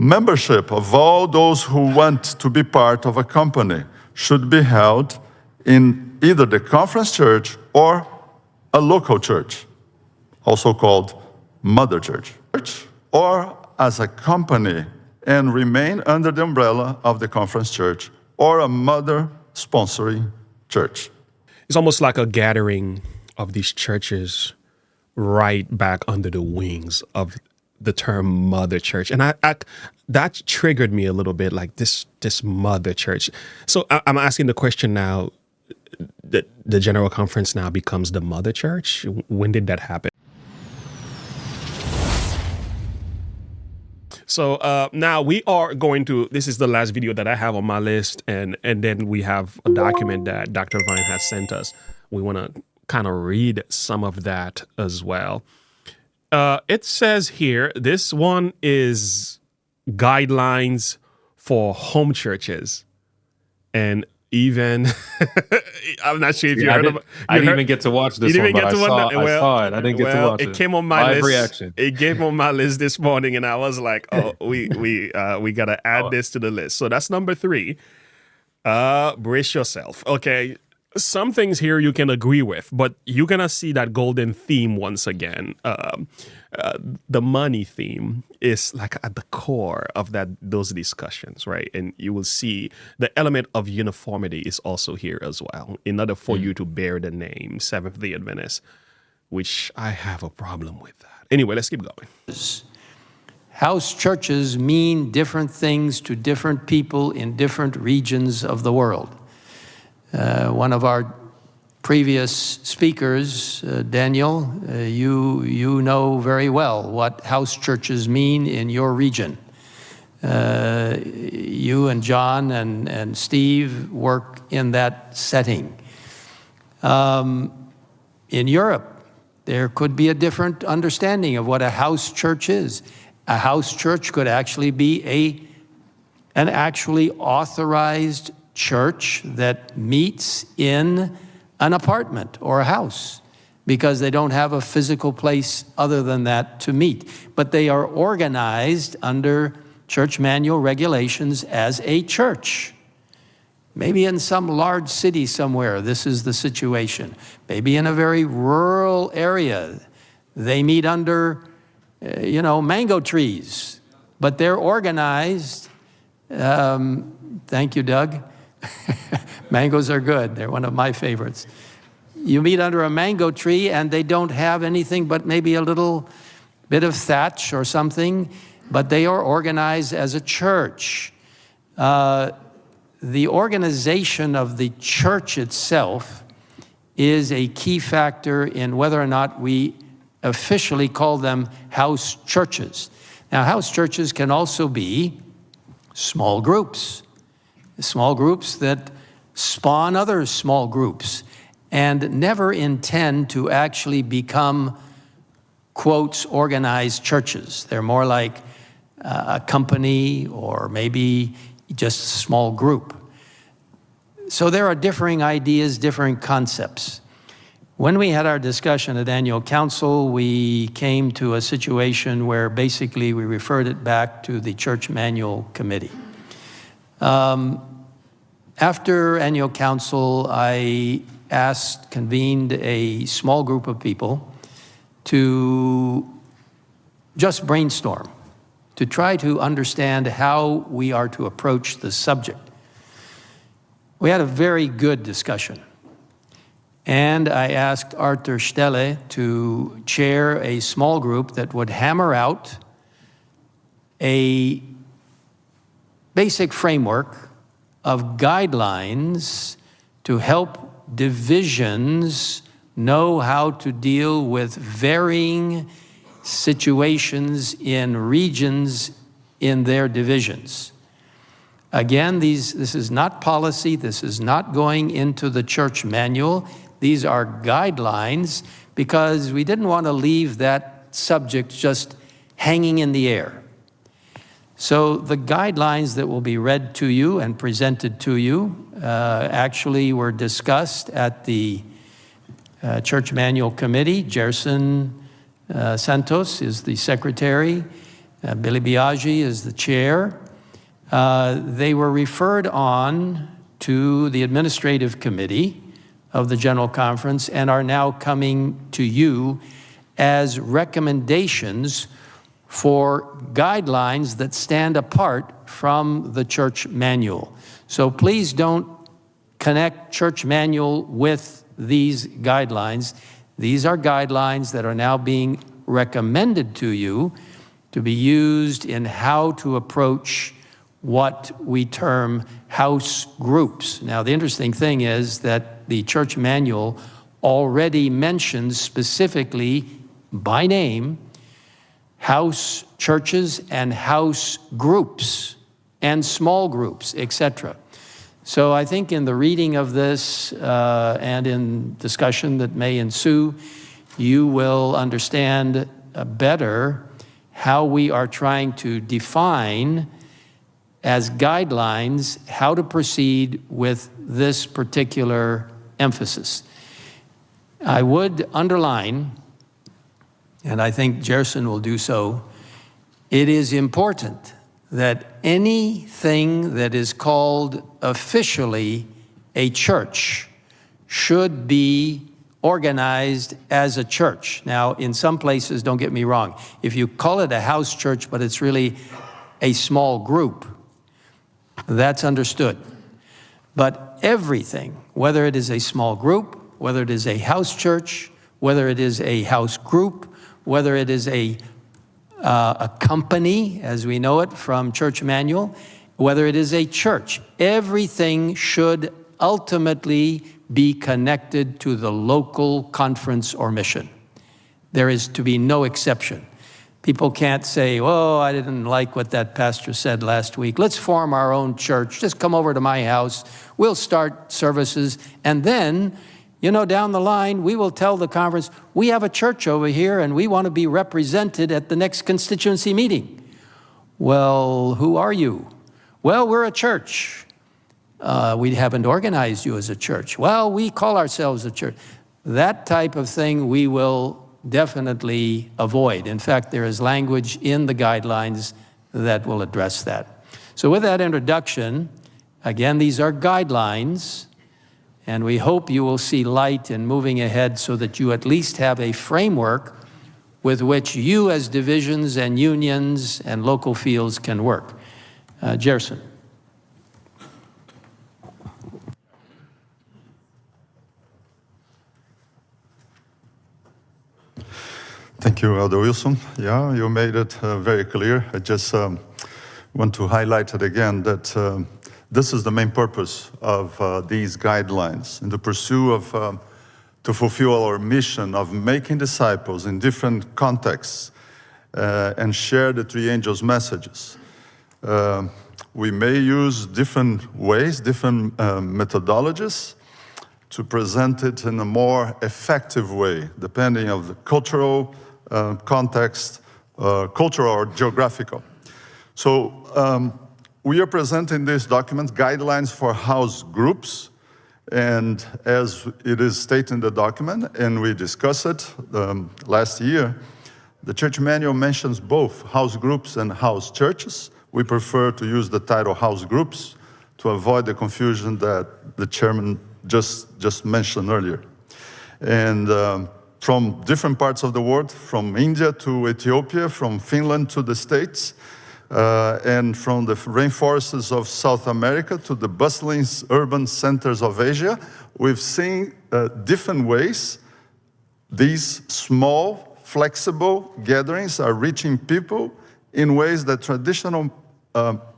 Membership of all those who want to be part of a company should be held in either the conference church or a local church, also called mother church, or as a company and remain under the umbrella of the conference church or a mother sponsoring church. It's almost like a gathering of these churches right back under the wings of the term mother church. And I that triggered me a little bit, like this mother church. So I'm asking the question now, the General Conference now becomes the mother church? When did that happen? So now we are going to, this is the last video that I have on my list, and then we have a document that Dr. Vine has sent us. We want to kind of read some of that as well. It says here, this one is guidelines for home churches. And even, I'm not sure if you heard of it. I didn't even get to watch this one, but I saw it. I didn't get to watch it. It came on my list. Reaction. It came on my list this morning, and I was like, oh, we got to add this to the list. So that's number 3. Brace yourself. Okay. Some things here you can agree with, but you're going to see that golden theme once again. The money theme is like at the core of those discussions, right? And you will see the element of uniformity is also here as well, in order for you to bear the name Seventh-day Adventist, which I have a problem with that. Anyway, let's keep going. House churches mean different things to different people in different regions of the world. One of our previous speakers, Daniel, you know very well what house churches mean in your region. You and John and Steve work in that setting. In Europe, there could be a different understanding of what a house church is. A house church could actually be an actually authorized church that meets in an apartment or a house because they don't have a physical place other than that to meet. But they are organized under church manual regulations as a church. Maybe in some large city somewhere, this is the situation. Maybe in a very rural area, they meet under, mango trees, but they're organized. Thank you, Doug. Mangoes are good. They're one of my favorites. You meet under a mango tree and they don't have anything but maybe a little bit of thatch or something, but they are organized as a church. The organization of the church itself is a key factor in whether or not we officially call them house churches. Now, house churches can also be small groups that spawn other small groups and never intend to actually become, quotes, organized churches. They're more like a company or maybe just a small group. So there are differing ideas, different concepts. When we had our discussion at annual council, we came to a situation where basically we referred it back to the church manual committee. After annual council, I convened a small group of people to just brainstorm, to try to understand how we are to approach the subject. We had a very good discussion. And I asked Arthur Stelle to chair a small group that would hammer out a basic framework of guidelines to help divisions know how to deal with varying situations in regions in their divisions. Again, this is not policy. This is not going into the church manual. These are guidelines because we didn't want to leave that subject just hanging in the air. So the guidelines that will be read to you and presented to you actually were discussed at the Church Manual Committee. Gerson Santos is the secretary. Billy Biaggi is the chair. They were referred on to the administrative committee of the General Conference and are now coming to you as recommendations for guidelines that stand apart from the church manual. So please don't connect church manual with these guidelines. These are guidelines that are now being recommended to you to be used in how to approach what we term house groups. Now, the interesting thing is that the church manual already mentions specifically by name house churches and house groups and small groups, etc. So I think in the reading of this and in discussion that may ensue, you will understand better how we are trying to define as guidelines how to proceed with this particular emphasis. I would underline, and I think Gerson will do so, it is important that anything that is called officially a church should be organized as a church. Now, in some places, don't get me wrong, if you call it a house church, but it's really a small group, that's understood. But everything, whether it is a small group, whether it is a house church, whether it is a house group, whether it is a company, as we know it from church manual, whether it is a church, everything should ultimately be connected to the local conference or mission. There is to be no exception. People can't say, oh, I didn't like what that pastor said last week. Let's form our own church. Just come over to my house. We'll start services. And then, down the line, we will tell the conference, we have a church over here and we want to be represented at the next constituency meeting. Well, who are you? Well, we're a church. We haven't organized you as a church. Well, we call ourselves a church. That type of thing we will definitely avoid. In fact, there is language in the guidelines that will address that. So with that introduction, again, these are guidelines, and we hope you will see light in moving ahead so that you at least have a framework with which you as divisions and unions and local fields can work. Gerson. Thank you, Elder Wilson. Yeah, you made it very clear. I just want to highlight it again that this is the main purpose of these guidelines in the pursuit of to fulfill our mission of making disciples in different contexts and share the three angels' messages. We may use different ways, different methodologies to present it in a more effective way, depending on the cultural context, cultural or geographical. So we are presenting this document, Guidelines for House Groups, and as it is stated in the document, and we discussed it last year, the church manual mentions both house groups and house churches. We prefer to use the title house groups to avoid the confusion that the chairman just mentioned earlier. And from different parts of the world, from India to Ethiopia, from Finland to the States, and from the rainforests of South America to the bustling urban centers of Asia, we've seen different ways these small, flexible gatherings are reaching people in ways that traditional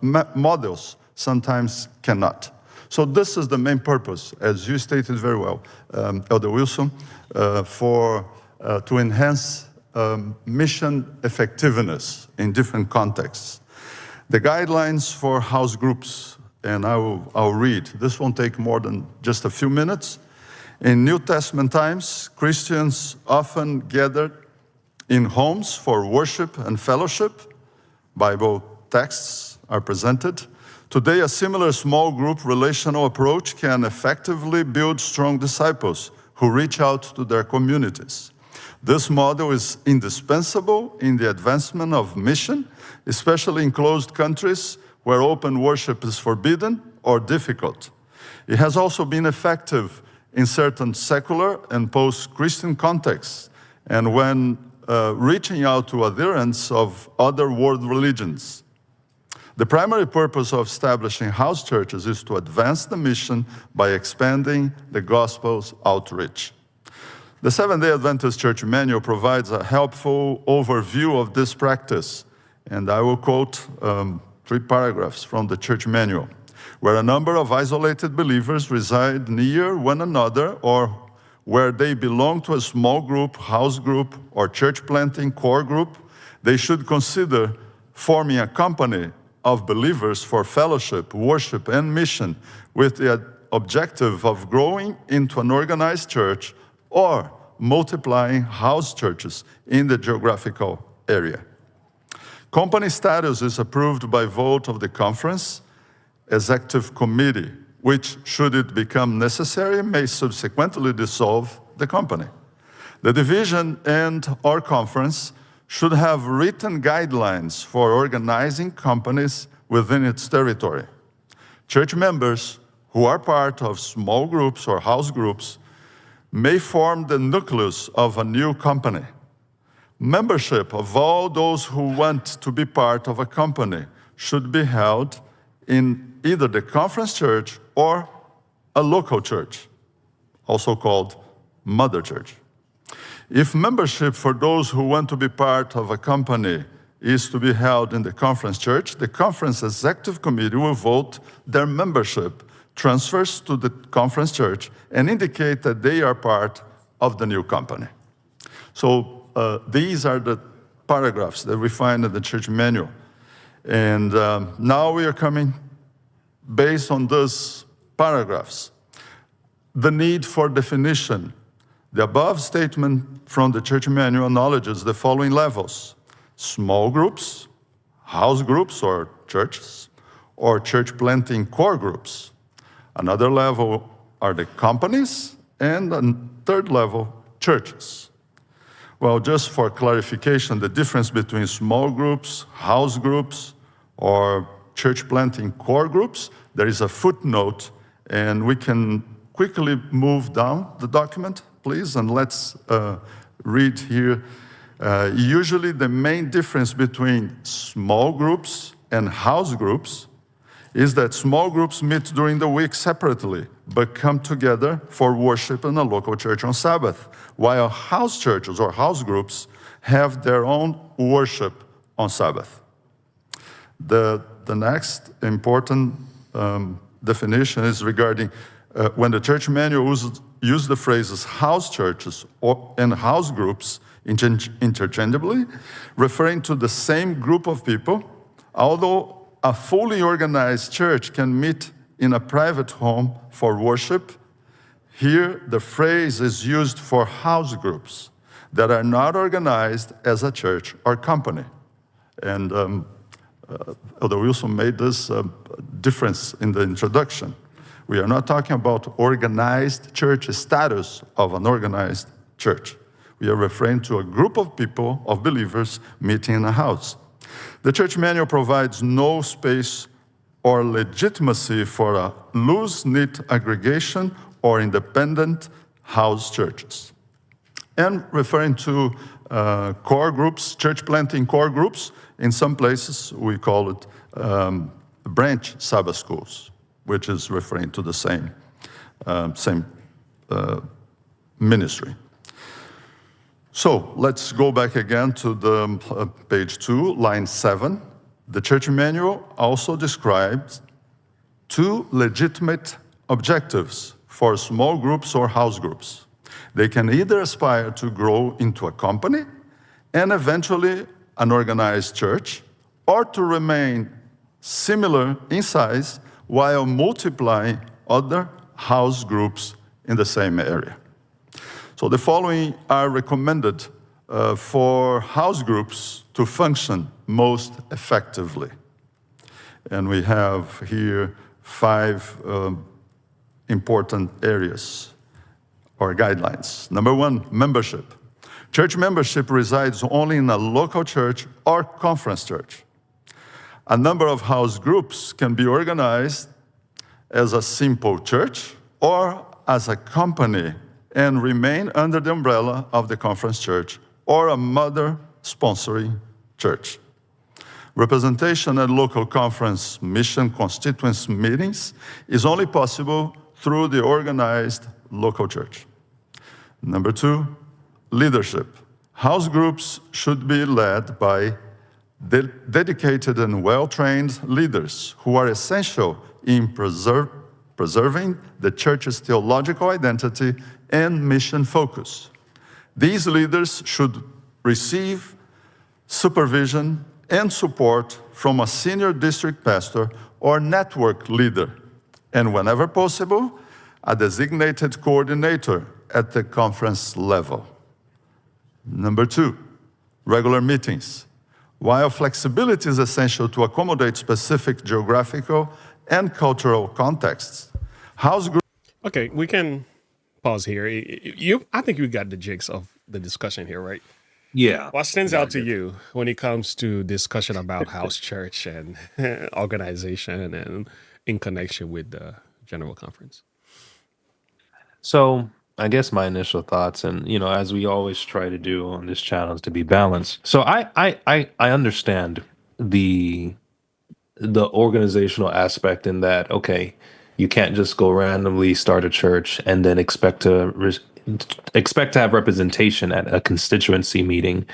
models sometimes cannot. So this is the main purpose, as you stated very well, Elder Wilson, to enhance mission effectiveness in different contexts. The guidelines for house groups, and I'll read. This won't take more than just a few minutes. In New Testament times, Christians often gathered in homes for worship and fellowship. Bible texts are presented. Today, a similar small group relational approach can effectively build strong disciples who reach out to their communities. This model is indispensable in the advancement of mission, especially in closed countries where open worship is forbidden or difficult. It has also been effective in certain secular and post-Christian contexts, and when reaching out to adherents of other world religions. The primary purpose of establishing house churches is to advance the mission by expanding the gospel's outreach. The Seventh-day Adventist Church Manual provides a helpful overview of this practice, and I will quote 3 paragraphs from the Church Manual. Where a number of isolated believers reside near one another, or where they belong to a small group, house group, or church planting core group, they should consider forming a company of believers for fellowship, worship, and mission with the objective of growing into an organized church or multiplying house churches in the geographical area. Company status is approved by vote of the conference executive committee, which, should it become necessary, may subsequently dissolve the company. The division and/or conference should have written guidelines for organizing companies within its territory. Church members who are part of small groups or house groups may form the nucleus of a new company. Membership of all those who want to be part of a company should be held in either the conference church or a local church, also called mother church. If membership for those who want to be part of a company is to be held in the conference church, the conference executive committee will vote their membership transfers to the conference church and indicate that they are part of the new company. So these are the paragraphs that we find in the church manual. And now we are coming, based on those paragraphs, the need for definition. The above statement from the church manual acknowledges the following levels: small groups, house groups or churches, or church planting core groups. Another level are the companies, and a third level, churches. Well, just for clarification, the difference between small groups, house groups, or church planting core groups, there is a footnote, and we can quickly move down the document, please, and let's read here. Usually the main difference between small groups and house groups is that small groups meet during the week separately, but come together for worship in a local church on Sabbath, while house churches or house groups have their own worship on Sabbath. The next important definition is regarding when the church manual uses the phrases house churches and house groups interchangeably, referring to the same group of people, although a fully organized church can meet in a private home for worship. Here, the phrase is used for house groups that are not organized as a church or company. And Elder Wilson made this difference in the introduction. We are not talking about organized church status of an organized church. We are referring to a group of people, of believers, meeting in a house. The church manual provides no space or legitimacy for a loose-knit aggregation or independent house churches. And referring to core groups, church planting core groups, in some places we call it branch Sabbath schools, which is referring to the same ministry. So let's go back again to the page 2, line 7. The church manual also describes 2 legitimate objectives for small groups or house groups. They can either aspire to grow into a company and eventually an organized church, or to remain similar in size while multiplying other house groups in the same area. So the following are recommended for house groups to function most effectively. And we have here 5 important areas or guidelines. Number 1, membership. Church membership resides only in a local church or conference church. A number of house groups can be organized as a simple church or as a company and remain under the umbrella of the conference church or a mother sponsoring church. Representation at local conference mission constituents meetings is only possible through the organized local church. Number 2, leadership. House groups should be led by dedicated and well-trained leaders who are essential in preserving the church's theological identity and mission focus. These leaders should receive supervision and support from a senior district pastor or network leader, and whenever possible, a designated coordinator at the conference level. Number 2, regular meetings. While flexibility is essential to accommodate specific geographical and cultural contexts, house groups... Okay, we can pause here. I think you got the jigs of the discussion here, right? Yeah. What stands out to you when it comes to discussion about house church and organization and in connection with the general conference? So I guess my initial thoughts, and as we always try to do on this channel, is to be balanced. So I understand the organizational aspect in that, okay, you can't just go randomly start a church and then expect to have representation at a constituency meeting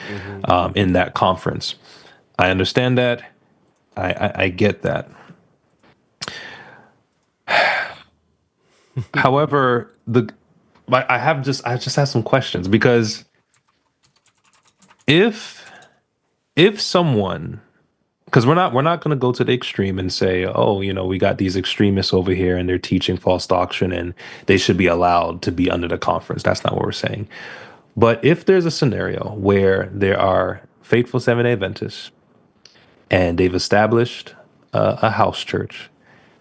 in that conference. I understand that. I get that. However, I just have some questions, because if someone, because we're not going to go to the extreme and say, oh, we got these extremists over here and they're teaching false doctrine and they should be allowed to be under the conference. That's not what we're saying. But if there's a scenario where there are faithful Seventh-day Adventists and they've established a house church,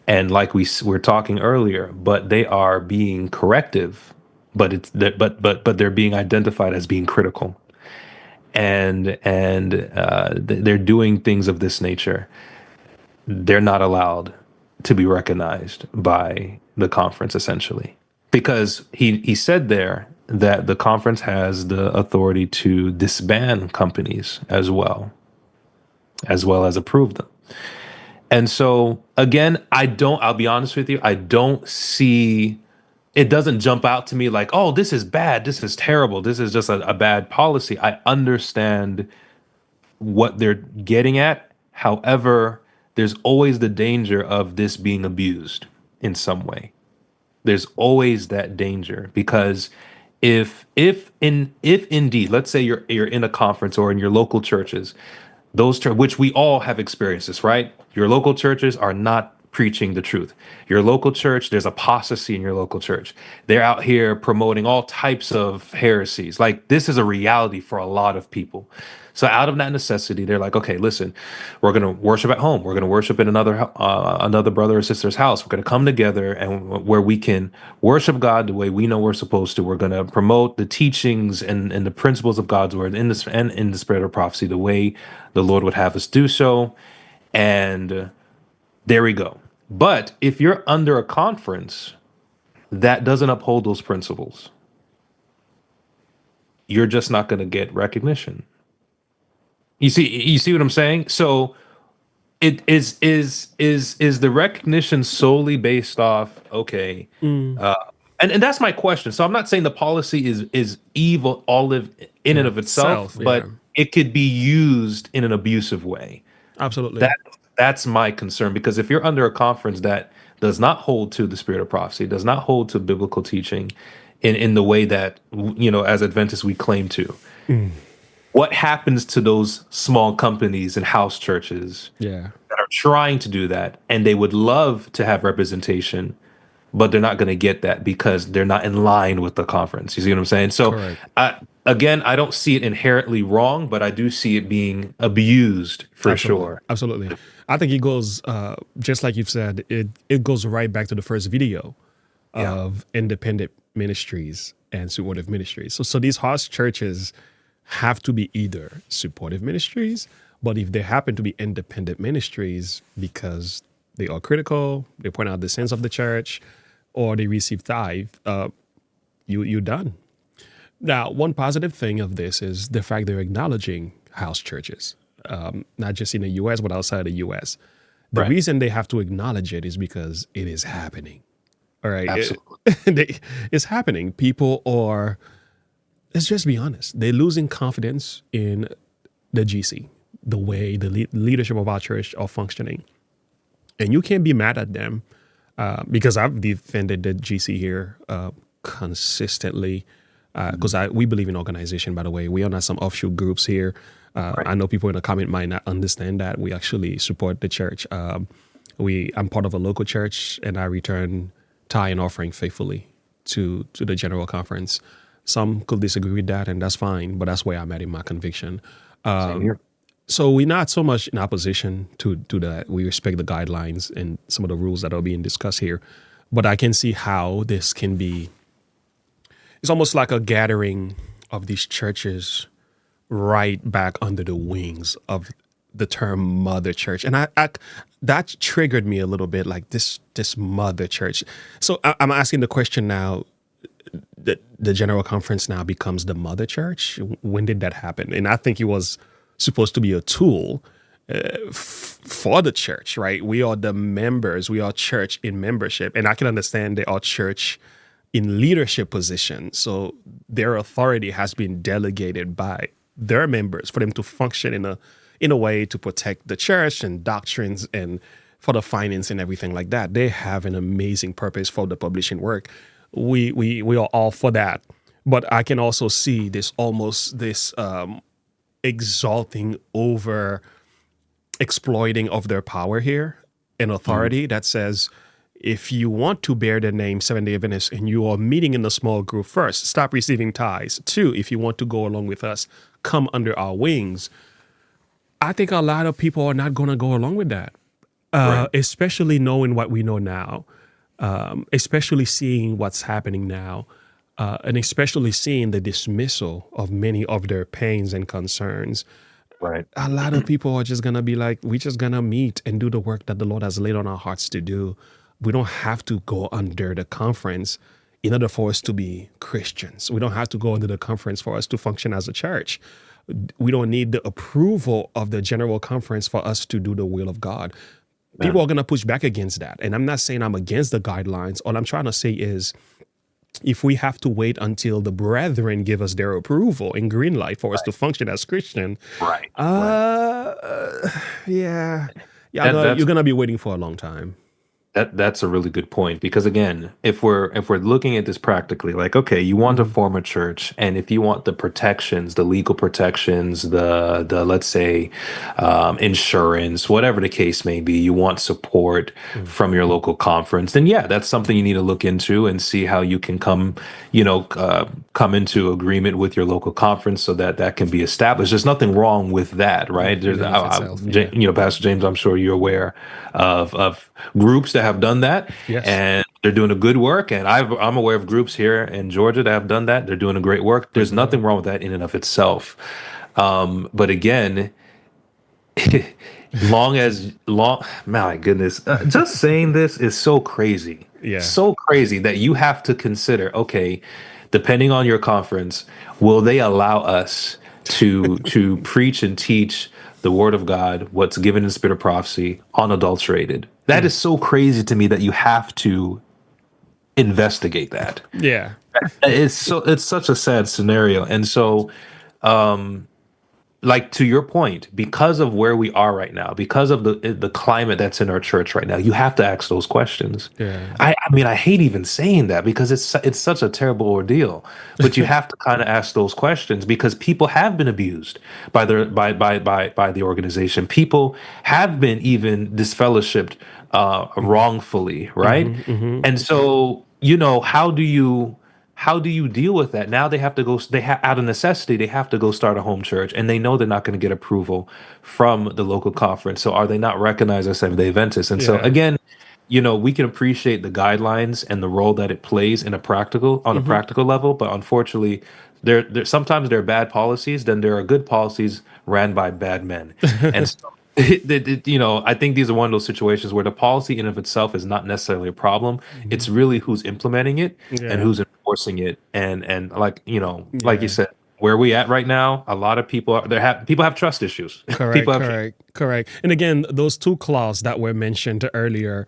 and like we were talking earlier, but they are being corrective, but they're being identified as being critical, and they're doing things of this nature, they're not allowed to be recognized by the conference, essentially, because he said there that the conference has the authority to disband companies as well as approve them. And so, again, I'll be honest with you, I don't see, it doesn't jump out to me like, oh, this is bad, this is terrible, this is just a bad policy. I understand what they're getting at. However, there's always the danger of this being abused in some way. There's always that danger, because if indeed, let's say you're in a conference or in your local churches, which we all have experienced this, right? Your local churches are not preaching the truth. Your local church, there's apostasy in your local church. They're out here promoting all types of heresies. Like, this is a reality for a lot of people. So out of that necessity, they're like, okay, listen, we're going to worship at home. We're going to worship in another brother or sister's house. We're going to come together and where we can worship God the way we know we're supposed to. We're going to promote the teachings and the principles of God's word in the spirit of prophecy, the way the Lord would have us do so. And there we go. But if you're under a conference that doesn't uphold those principles, you're just not going to get recognition. You see what I'm saying? So it is the recognition solely based off, okay, and that's my question. So I'm not saying the policy is evil all in and of itself, but it could be used in an abusive way. Absolutely. That's my concern, because if you're under a conference that does not hold to the spirit of prophecy, does not hold to biblical teaching in the way that, as Adventists we claim to, what happens to those small companies and house churches that are trying to do that, and they would love to have representation, but they're not going to get that because they're not in line with the conference? You see what I'm saying? So again, I don't see it inherently wrong, but I do see it being abused for sure. Absolutely. I think it goes, just like you've said, it goes right back to the first video of independent ministries and supportive ministries. So these house churches, have to be either supportive ministries, but if they happen to be independent ministries because they are critical, they point out the sins of the church, or they receive tithe, you're done. Now, one positive thing of this is the fact they're acknowledging house churches, not just in the U.S. but outside the U.S. The Right. reason they have to acknowledge it is because it is happening. All right, Absolutely. it's happening. People are, let's just be honest, they're losing confidence in the GC, the way the leadership of our church are functioning. And you can't be mad at them because I've defended the GC here consistently because we believe in organization, by the way. We are not some offshoot groups here. I know people in the comment might not understand that. We actually support the church. I'm part of a local church, and I return tithe and offering faithfully to the general conference. Some could disagree with that, and that's fine, but that's where I'm at in my conviction. Same here. So we're not so much in opposition to that. We respect the guidelines and some of the rules that are being discussed here. But I can see how this can be, it's almost like a gathering of these churches right back under the wings of the term mother church. And I that triggered me a little bit, like this mother church. So I'm asking the question now, the general conference now becomes the mother church. When did that happen? And I think it was supposed to be a tool for the church, right? We are the members. We are church in membership. And I can understand they are church in leadership position. So their authority has been delegated by their members for them to function in a way to protect the church and doctrines and for the finance and everything like that. They have an amazing purpose for the publishing work. We are all for that. But I can also see this exalting over exploiting of their power here and authority that says, if you want to bear the name Seventh-day Adventist and you are meeting in a small group, first, stop receiving tithes. Two, if you want to go along with us, come under our wings. I think a lot of people are not going to go along with that, especially knowing what we know now, especially seeing what's happening now, and especially seeing the dismissal of many of their pains and concerns. Right. A lot of people are just going to be like, we're just going to meet and do the work that the Lord has laid on our hearts to do. We don't have to go under the conference in order for us to be Christians. We don't have to go under the conference for us to function as a church. We don't need the approval of the general conference for us to do the will of God. People are going to push back against that. And I'm not saying I'm against the guidelines. All I'm trying to say is, if we have to wait until the brethren give us their approval and green light for us to function as Christian, yeah, you're going to be waiting for a long time. That's a really good point, because again, if we're looking at this practically, like, okay, you want to form a church, and if you want the protections, the legal protections, the let's say insurance, whatever the case may be, you want support from your local conference, then yeah, that's something you need to look into and see how you can come into agreement with your local conference so that can be established. There's nothing wrong with that, right? Pastor James, I'm sure you're aware of groups that have done that, and they're doing a good work. And I'm aware of groups here in Georgia that have done that. They're doing a great work. There's nothing wrong with that in and of itself. But again, my goodness, just saying this is so crazy. Yeah. So crazy that you have to consider, okay, depending on your conference, will they allow us to preach and teach the word of God, what's given in spirit of prophecy, unadulterated? That is so crazy to me that you have to investigate that. Yeah. It's such a sad scenario. And so, like, to your point, because of where we are right now, because of the climate that's in our church right now, you have to ask those questions. Yeah. I mean, I hate even saying that because it's such a terrible ordeal, but you have to kind of ask those questions because people have been abused by the organization. People have been even disfellowshipped wrongfully, right? And so, how do you deal with that? Now they have to go, out of necessity, they have to go start a home church, and they know they're not going to get approval from the local conference. So are they not recognized as Seventh-day Adventists? And so again, we can appreciate the guidelines and the role that it plays in a practical level, but unfortunately, there sometimes there are bad policies, then there are good policies ran by bad men, and so, I think these are one of those situations where the policy in of itself is not necessarily a problem. It's really who's implementing it and Yeah. who's enforcing it, and like you Yeah. said, where we at right now, a lot of people have trust issues. Correct, People have correct, correct. And again, those two clauses that were mentioned earlier,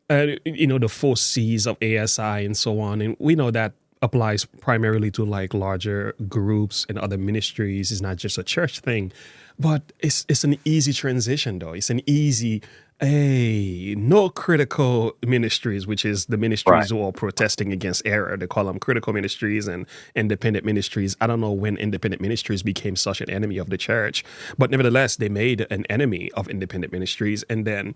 the 4 C's of ASI and so on, and we know that applies primarily to like larger groups and other ministries. It's not just a church thing, but it's an easy transition though. It's an easy, no critical ministries, which is the ministries right. who are protesting against error. They call them critical ministries and independent ministries. I don't know when independent ministries became such an enemy of the church, but nevertheless, they made an enemy of independent ministries. And then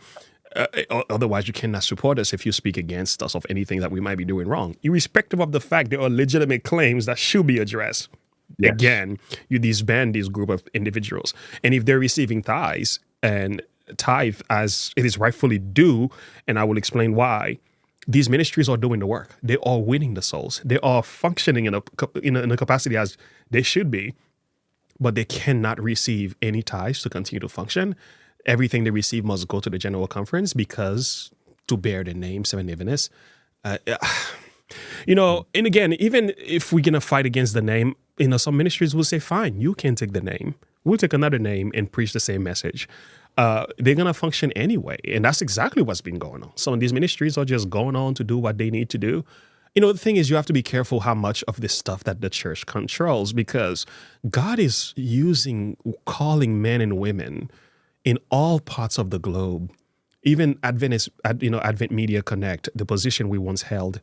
otherwise, you cannot support us if you speak against us of anything that we might be doing wrong, irrespective of the fact there are legitimate claims that should be addressed. Yes. Again, you disband this group of individuals. And if they're receiving tithes and tithe as it is rightfully due, and I will explain why, these ministries are doing the work. They are winning the souls. They are functioning in a capacity as they should be, but they cannot receive any tithes to continue to function. Everything they receive must go to the general conference because to bear the name Seventh-day Adventist. And again, even if we're going to fight against the name, some ministries will say, fine, you can take the name. We'll take another name and preach the same message. They're going to function anyway. And that's exactly what's been going on. Some of these ministries are just going on to do what they need to do. The thing is, you have to be careful how much of this stuff that the church controls, because God is calling men and women in all parts of the globe, even Advent Media Connect, the position we once held,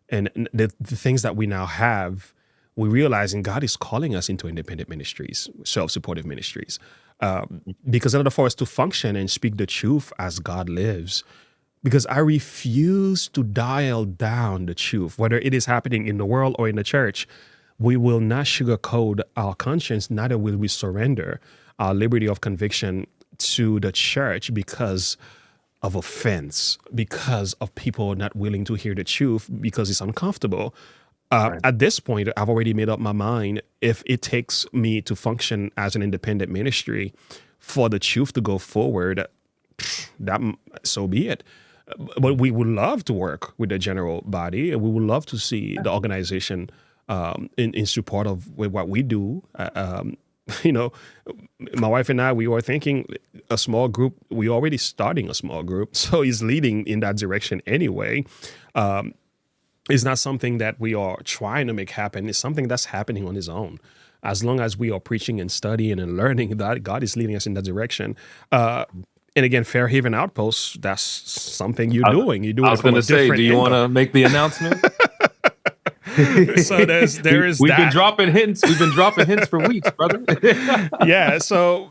and the things that we now have, we're realizing God is calling us into independent ministries, self-supportive ministries, because in order for us to function and speak the truth as God lives, because I refuse to dial down the truth, whether it is happening in the world or in the church, we will not sugarcoat our conscience, neither will we surrender our liberty of conviction to the church because of offense, because of people not willing to hear the truth because it's uncomfortable. Right. At this point, I've already made up my mind. If it takes me to function as an independent ministry for the truth to go forward, so be it. But we would love to work with the general body, and we would love to see the organization in support of what we do. My wife and I, we were thinking a small group. We're already starting a small group, so he's leading in that direction anyway. It's not something that we are trying to make happen. It's something that's happening on his own. As long as we are preaching and studying and learning, that God is leading us in that direction. And again, Fairhaven Outpost, that's something you're doing. You're doing I was it from going a to say, different do you angle. want to make the announcement? So there is We've that. been dropping hints. We've been dropping hints for weeks, brother. Yeah, so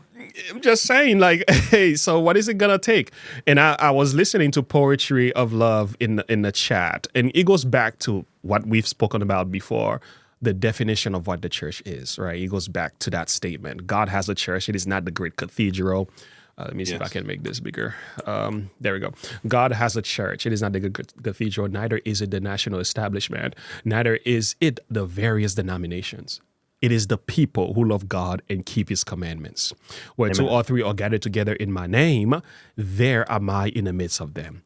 I'm just saying, like, hey, so what is it gonna take? And I was listening to Poetry of Love in the chat, and it goes back to what we've spoken about before, the definition of what the church is, right? It goes back to that statement. God has a church. It is not the great cathedral. Let me see if I can make this bigger. There we go. God has a church. It is not the cathedral, neither is it the national establishment, neither is it the various denominations. It is the people who love God and keep his commandments. Where Amen. 2 or 3 are gathered together in my name, there am I in the midst of them.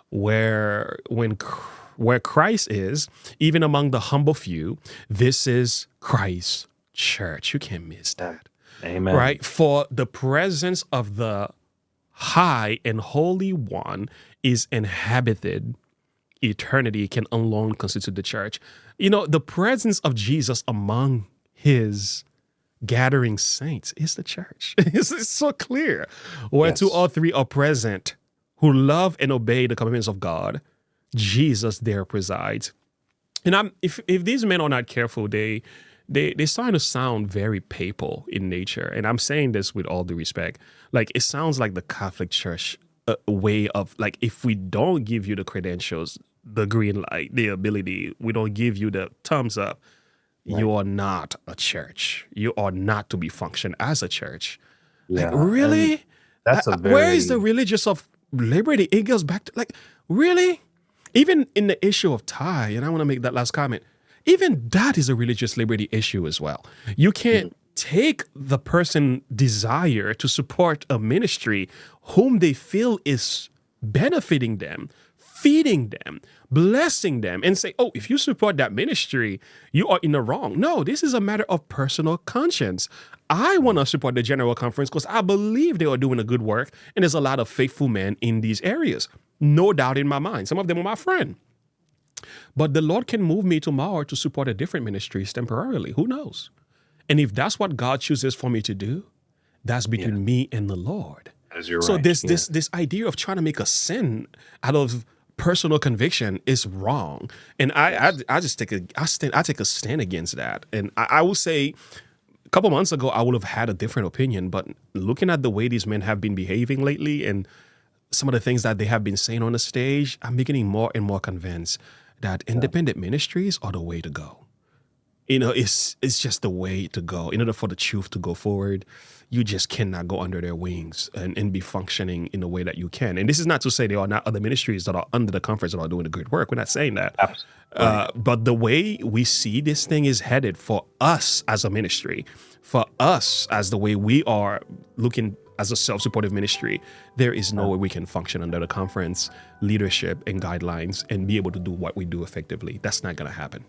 Where Christ is, even among the humble few, this is Christ's church. You can't miss that. Amen. Right? For the presence of the high and holy one is inhabited. Eternity can alone constitute the church. The presence of Jesus among his gathering saints is the church. It's so clear. Where 2 or 3 are present who love and obey the commandments of God, Jesus there presides. And if these men are not careful, they're starting to sound very papal in nature. And I'm saying this with all due respect. Like, it sounds like the Catholic Church way of, like, if we don't give you the credentials, the green light, the ability, we don't give you the thumbs up, you are not a church. You are not to be functioned as a church. Yeah, like, really? that's Where is the religious of liberty? It goes back to, like, Really? Even in the issue of tithe, and I want to make that last comment, even that is a religious liberty issue as well. You can't take the person desire to support a ministry whom they feel is benefiting them, feeding them, blessing them, and say, oh, if you support that ministry, you are in the wrong. No, this is a matter of personal conscience. I want to support the General Conference because I believe they are doing a good work, and there's a lot of faithful men in these areas. No doubt in my mind. Some of them are my friend. But the Lord can move me tomorrow to support a different ministries temporarily. Who knows? And if that's what God chooses for me to do, that's between me and the Lord. As you're So right. this idea of trying to make a sin out of personal conviction is wrong. And I just take a stand against that. And I will say, a couple months ago, I would have had a different opinion. But looking at the way these men have been behaving lately and some of the things that they have been saying on the stage, I'm beginning more and more convinced that independent ministries are the way to go. You know, it's just the way to go. In order for the truth to go forward, you just cannot go under their wings and be functioning in the way that you can. And this is not to say there are not other ministries that are under the conference that are doing a good work. We're not saying that. But the way we see this thing is headed for us as a ministry, for us as the way we are looking as a self-supportive ministry, there is no way we can function under the conference leadership and guidelines and be able to do what we do effectively. That's not going to happen.